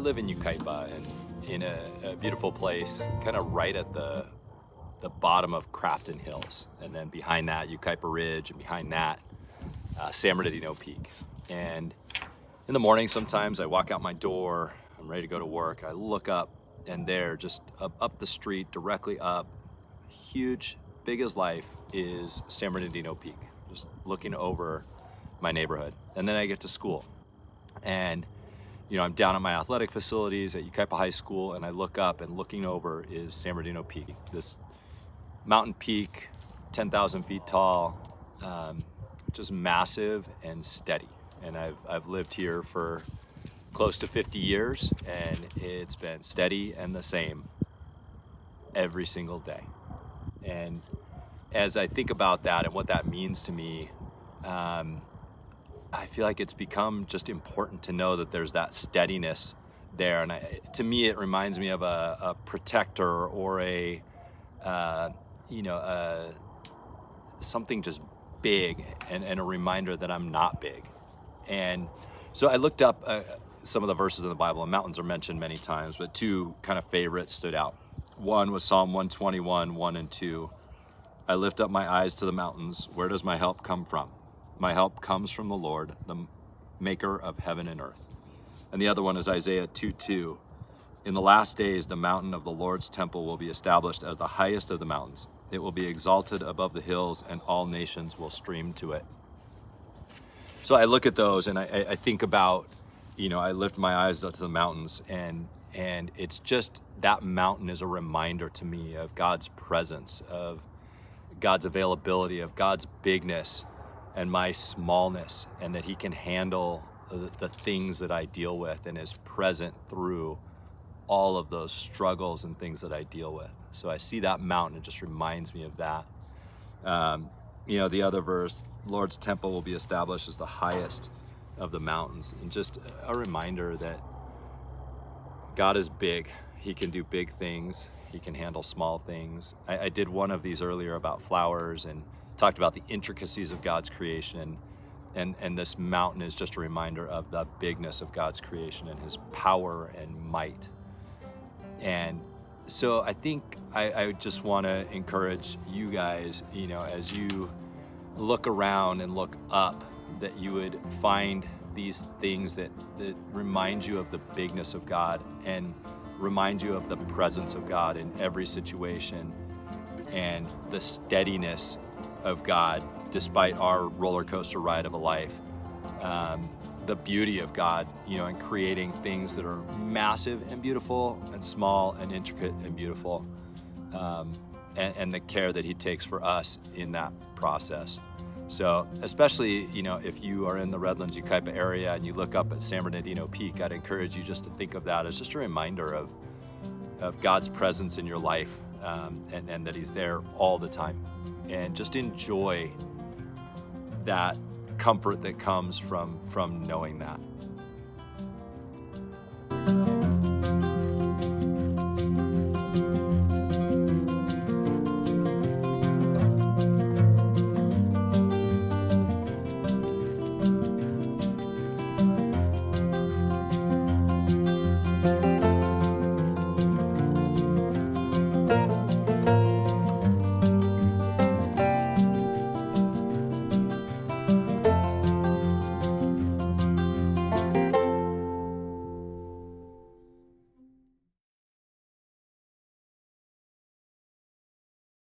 live in Yucaipa, and in a beautiful place, kind of right at the bottom of Crafton Hills, and then behind that Yucaipa Ridge, and behind that San Bernardino Peak. And in the morning, sometimes I walk out my door, I'm ready to go to work, I look up, and there, just up the street, directly up, huge, big as life, is San Bernardino Peak, just looking over my neighborhood. And then I get to school, and I'm down at my athletic facilities at Yucaipa High School, and I look up, and looking over is San Bernardino Peak, this mountain peak, 10,000 feet tall, just massive and steady. And I've lived here for close to 50 years, and it's been steady and the same every single day. And as I think about that and what that means to me, I feel like it's become just important to know that there's that steadiness there. And to me, it reminds me of a protector, or something just big, and a reminder that I'm not big. And so I looked up some of the verses in the Bible, and mountains are mentioned many times, but two kind of favorites stood out. One was Psalm 121, 1 and 2. I lift up my eyes to the mountains. Where does my help come from? My help comes from the Lord, the maker of heaven and earth. And the other one is Isaiah 2:2. In the last days, the mountain of the Lord's temple will be established as the highest of the mountains. It will be exalted above the hills, and all nations will stream to it. So I look at those, and I think about, I lift my eyes up to the mountains, and it's just, that mountain is a reminder to me of God's presence, of God's availability, of God's bigness and my smallness, and that he can handle the things that I deal with, and is present through all of those struggles and things that I deal with. So I see that mountain, it just reminds me of that. The other verse, Lord's temple will be established as the highest of the mountains, and just a reminder that God is big. He can do big things. He can handle small things. I did one of these earlier about flowers, and talked about the intricacies of God's creation. And this mountain is just a reminder of the bigness of God's creation and his power and might. And so I think I just want to encourage you guys, as you look around and look up, that you would find these things that remind you of the bigness of God, and remind you of the presence of God in every situation, and the steadiness of God despite our roller coaster ride of a life. The beauty of God, in creating things that are massive and beautiful, and small and intricate and beautiful, and the care that he takes for us in that process. So especially, if you are in the Redlands, Yucaipa area, and you look up at San Bernardino Peak, I'd encourage you just to think of that as just a reminder of God's presence in your life, and that he's there all the time. And just enjoy that comfort that comes from knowing that.